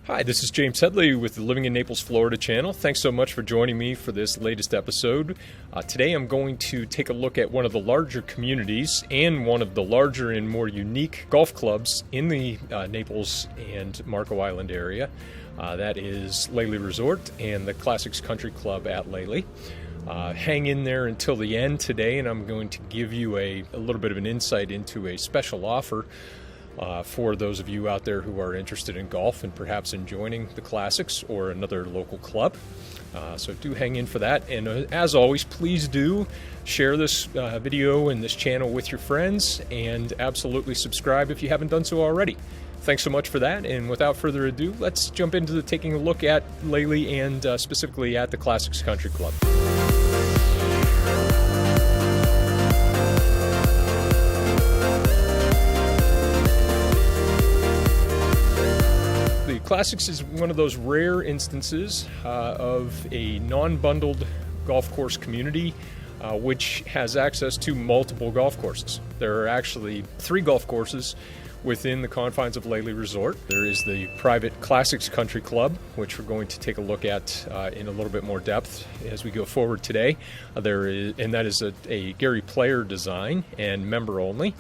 Hi, this is James Headley with the Living in Naples, Florida channel. Thanks so much for joining me for this latest episode. Today I'm going to take a look at one of the larger communities and one of the larger and more unique golf clubs in the Naples and Marco Island area. That is Lely Resort and the Classics Country Club at Lely. Hang in there until the end today, and I'm going to give you a little bit of an insight into a special offer for those of you out there who are interested in golf and perhaps in joining the Classics or another local club. So do hang in for that. And as always, please do share this video and this channel with your friends, and absolutely subscribe if you haven't done so already. Thanks so much for that. And without further ado, let's jump into taking a look at Lely and specifically at the Classics Country Club. Classics is one of those rare instances of a non-bundled golf course community which has access to multiple golf courses. There are actually 3 golf courses within the confines of Lely Resort. There is the private Classics Country Club, which we're going to take a look at in a little bit more depth as we go forward today. And that is a Gary Player design and member only.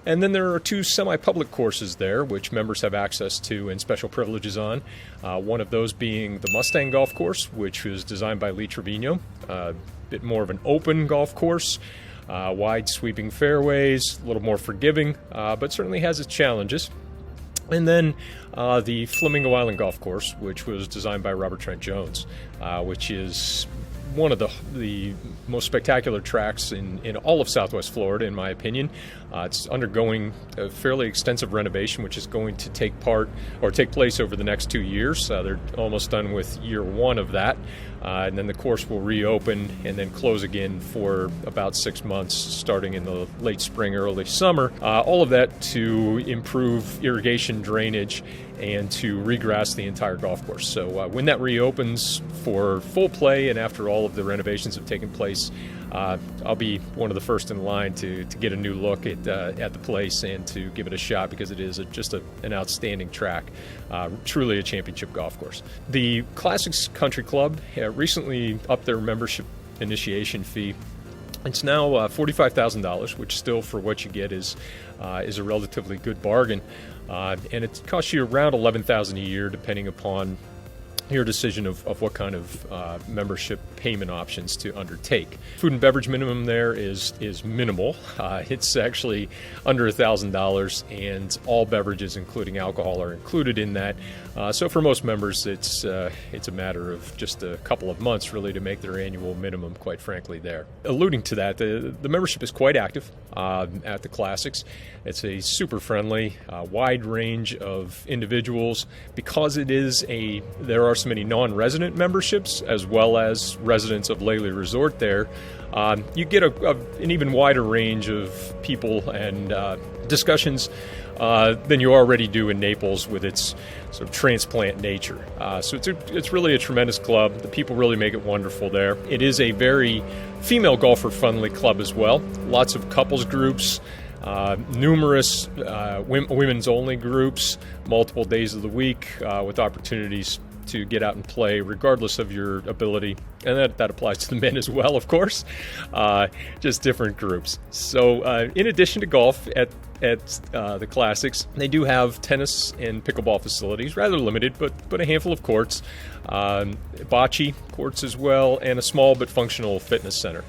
And then there are 2 semi-public courses there, which members have access to and special privileges on. One of those being the Mustang Golf Course, which was designed by Lee Trevino. A bit more of an open golf course, wide sweeping fairways, a little more forgiving, but certainly has its challenges. And then the Flamingo Island Golf Course, which was designed by Robert Trent Jones, which is one of the most spectacular tracks in all of Southwest Florida, in my opinion. It's undergoing a fairly extensive renovation, which is going to take place over the next 2 years. They're almost done with year 1 of that. And then the course will reopen and then close again for about 6 months, starting in the late spring, early summer. All of that to improve irrigation drainage and to regrass the entire golf course. So when that reopens for full play and after all of the renovations have taken place, I'll be one of the first in line to get a new look at the place and to give it a shot, because it is just an outstanding track, truly a championship golf course. The Classics Country Club recently upped their membership initiation fee. It's now $45,000, which still, for what you get, is a relatively good bargain, and it costs you around $11,000 a year, depending upon your decision of what kind of membership payment options to undertake. Food and beverage minimum there is minimal. It's actually under $1,000, and all beverages, including alcohol, are included in that. So for most members, it's a matter of just a couple of months, really, to make their annual minimum, quite frankly, there. Alluding to that, the membership is quite active at the Classics. It's a super friendly, wide range of individuals. Because there are so many non-resident memberships as well as residents of Lely Resort there, you get an even wider range of people and discussions than you already do in Naples with its sort of transplant nature. So it's really a tremendous club. The people really make it wonderful there. It is a very female golfer-friendly club as well. Lots of couples groups, numerous women's-only groups, multiple days of the week with opportunities to get out and play regardless of your ability, and that applies to the men as well, of course, just different groups. So in addition to golf at the Classics, they do have tennis and pickleball facilities, rather limited, but a handful of courts, bocce courts as well, and a small but functional fitness center.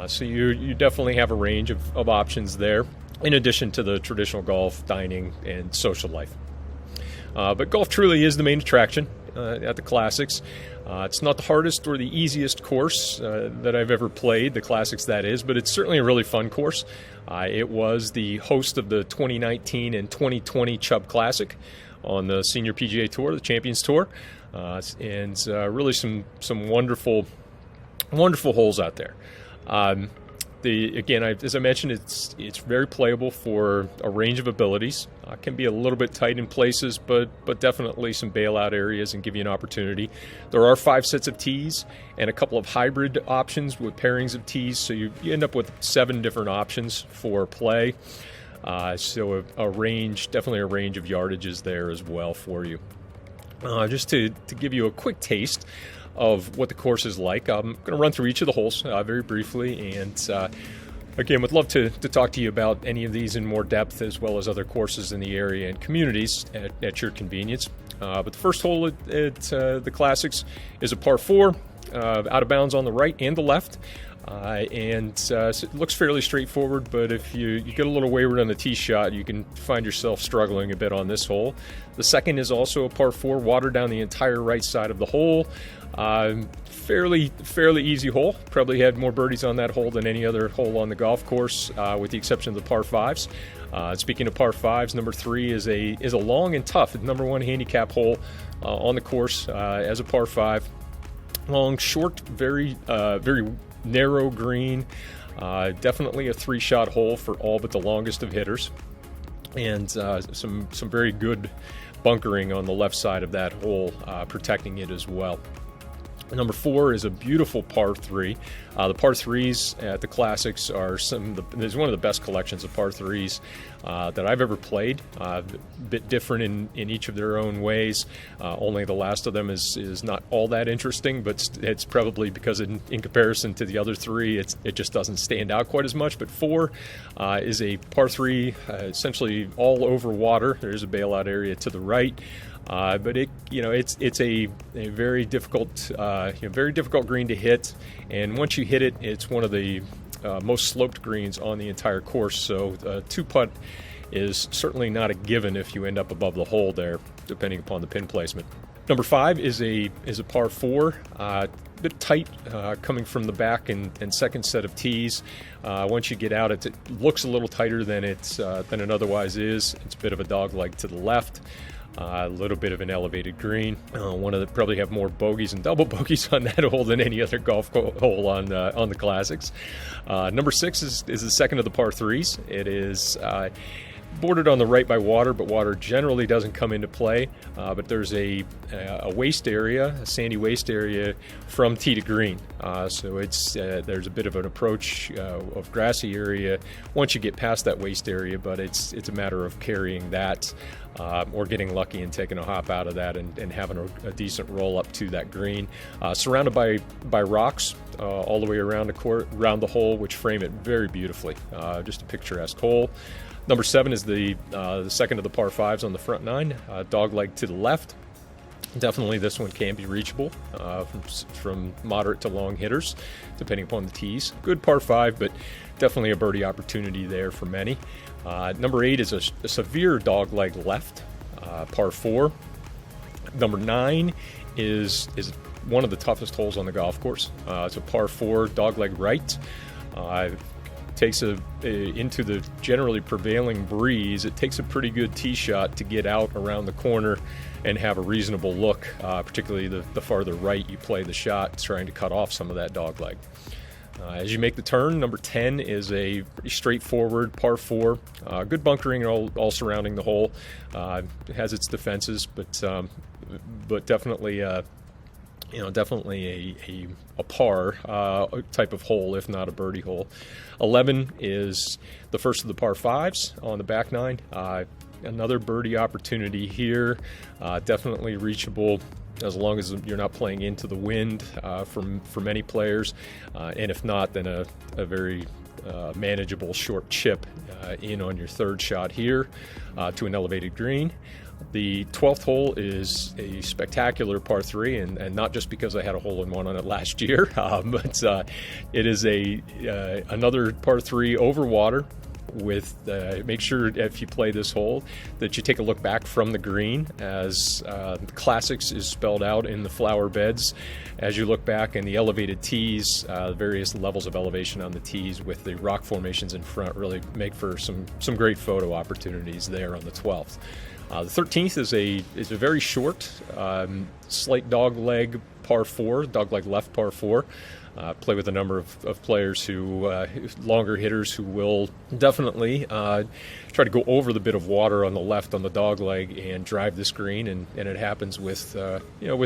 So you definitely have a range of options there, in addition to the traditional golf, dining, and social life. But golf truly is the main attraction at the Classics. It's not the hardest or the easiest course that I've ever played, the Classics that is, but it's certainly a really fun course. It was the host of the 2019 and 2020 Chubb Classic on the Senior PGA Tour, the Champions Tour, and really some wonderful holes out there. Again, as I mentioned, it's very playable for a range of abilities. Can be a little bit tight in places, but definitely some bailout areas and give you an opportunity. There are 5 sets of tees and a couple of hybrid options with pairings of tees, so you end up with 7 different options for play. So definitely a range of yardages there as well for you. Just to give you a quick taste of what the course is like, I'm going to run through each of the holes very briefly, and again, would love to talk to you about any of these in more depth, as well as other courses in the area and communities at your convenience. But the first hole at the Classics is a par 4, out of bounds on the right and the left. So it looks fairly straightforward, but if you get a little wayward on the tee shot, you can find yourself struggling a bit on this hole. The second is also a par 4, water down the entire right side of the hole. Fairly easy hole. Probably had more birdies on that hole than any other hole on the golf course, with the exception of the par 5s. Speaking of par 5s, number 3 is a long and tough number 1 handicap hole on the course as a par 5. Long, short, very narrow green. Definitely a 3-shot hole for all but the longest of hitters, and some very good bunkering on the left side of that hole, protecting it as well. Number 4 is a beautiful par 3. The par 3s at the Classics are there's one of the best collections of par 3s that I've ever played. A bit different in each of their own ways. Only the last of them is not all that interesting, but it's probably because in comparison to the other 3, it just doesn't stand out quite as much. But 4 is a par 3, essentially all over water. There's a bailout area to the right. But it's a very difficult green to hit, and once you hit it, it's one of the most sloped greens on the entire course. So 2-putt is certainly not a given if you end up above the hole there, depending upon the pin placement. Number 5 is a par 4. A bit tight coming from the back and second set of tees. Once you get out, it looks a little tighter than it otherwise is. It's a bit of a dog leg to the left. A little bit of an elevated green. Probably have more bogeys and double bogeys on that hole than any other golf hole on the Classics. Number 6 is the second of the par 3s. It is bordered on the right by water, but water generally doesn't come into play. But there's a waste area, a sandy waste area from tee to green. So there's a bit of an approach of grassy area once you get past that waste area, but it's a matter of carrying that or getting lucky and taking a hop out of that and having a decent roll up to that green. Surrounded by rocks all the way around the hole, which frame it very beautifully. Just a picturesque hole. Number 7 is the second of the par 5s on the front 9, dog leg to the left. Definitely this one can be reachable from moderate to long hitters, depending upon the tees. Good par 5, but definitely a birdie opportunity there for many. Number 8 is a severe dog leg left, par 4. Number 9 is one of the toughest holes on the golf course. It's a par 4, dog leg right. Takes into the generally prevailing breeze. It takes a pretty good tee shot to get out around the corner and have a reasonable look, particularly the farther right you play the shot, trying to cut off some of that dog leg. As you make the turn, number 10 is a pretty straightforward par 4. Good bunkering all surrounding the hole. It has its defenses, but definitely a par type of hole, if not a birdie hole. 11 is the first of the par 5s on the back 9. Another birdie opportunity here. Definitely reachable as long as you're not playing into the wind for many players. And if not, then a very manageable short chip in on your third shot here to an elevated green. The 12th hole is a spectacular par 3, and not just because I had a hole-in-one on it last year, but it is another par 3 over water. Make sure if you play this hole that you take a look back from the green, as the Classics is spelled out in the flower beds. As you look back, and the elevated tees, various levels of elevation on the tees with the rock formations in front really make for some great photo opportunities there on the 12th. The 13th is a very short, slight dog leg par 4, dog leg left par 4. Play with a number of players longer hitters who will definitely try to go over the bit of water on the left on the dog leg and drive this green, and it happens with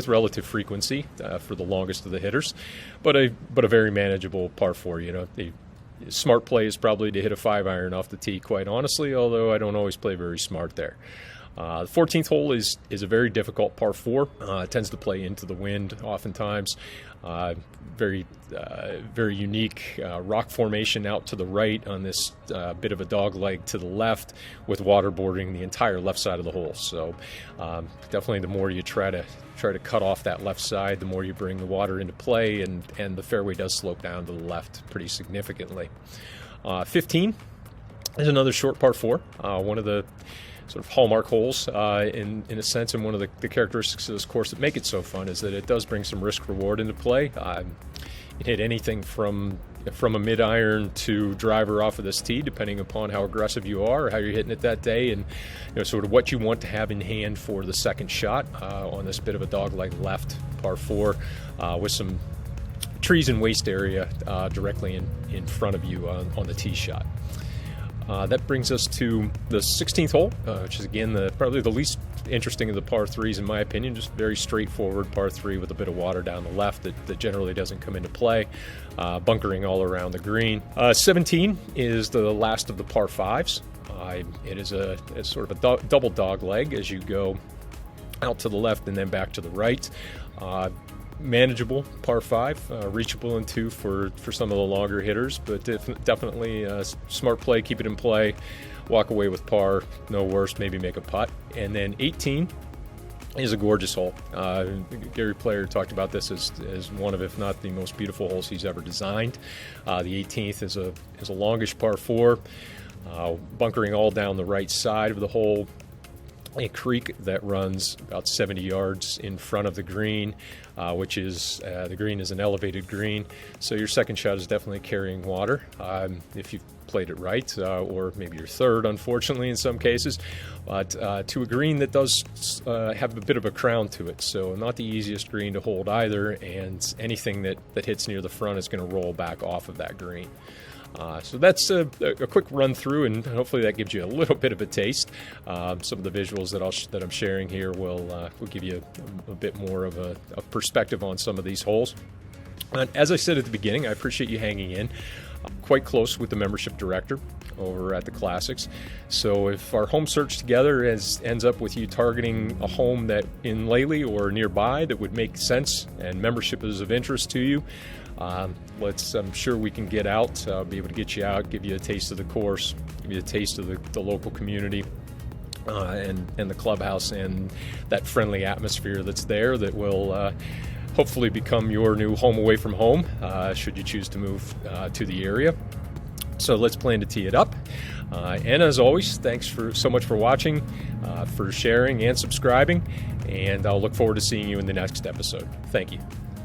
relative frequency for the longest of the hitters, but a very manageable par 4. The smart play is probably to hit a 5-iron off the tee, quite honestly, although I don't always play very smart there. The 14th hole is a very difficult par 4. It tends to play into the wind oftentimes. Very unique rock formation out to the right on this bit of a dog leg to the left, with water bordering the entire left side of the hole. So definitely the more you try to cut off that left side, the more you bring the water into play, and the fairway does slope down to the left pretty significantly. 15 is another short par 4, one of the sort of hallmark holes in a sense, and one of the characteristics of this course that make it so fun is that it does bring some risk reward into play. You hit anything from a mid iron to driver off of this tee, depending upon how aggressive you are or how you're hitting it that day, and sort of what you want to have in hand for the second shot on this bit of a dogleg left par 4 with some trees and waste area directly in front of you on the tee shot. That brings us to the 16th hole, which is again probably the least interesting of the par 3s in my opinion. Just very straightforward par 3 with a bit of water down the left that generally doesn't come into play, bunkering all around the green. 17 is the last of the par 5s. It is it's sort of a double dog leg as you go out to the left and then back to the right. Manageable par 5, reachable in 2 for some of the longer hitters, but definitely smart play, keep it in play, walk away with par, no worse, maybe make a putt. And then 18 is a gorgeous hole. Gary Player talked about this as one of, if not the most beautiful holes he's ever designed. The 18th is a longish par 4, bunkering all down the right side of the hole. A creek that runs about 70 yards in front of the green, which is the green is an elevated green, so your second shot is definitely carrying water if you've played it right, or maybe your third, unfortunately, in some cases, but to a green that does have a bit of a crown to it, so not the easiest green to hold either, and anything that hits near the front is going to roll back off of that green. So that's a quick run through, and hopefully that gives you a little bit of a taste. Some of the visuals that I'm sharing here will give you a bit more of a perspective on some of these holes. And as I said at the beginning, I appreciate you hanging in. I'm quite close with the membership director over at the Classics. So if our home search together ends up with you targeting a home that in Lely or nearby that would make sense and membership is of interest to you, I'm sure we can get out, be able to get you out, give you a taste of the course, give you a taste of the local community and the clubhouse and that friendly atmosphere that's there that will hopefully become your new home away from home should you choose to move to the area. So let's plan to tee it up. And as always, thanks so much for watching, for sharing and subscribing, and I'll look forward to seeing you in the next episode. Thank you.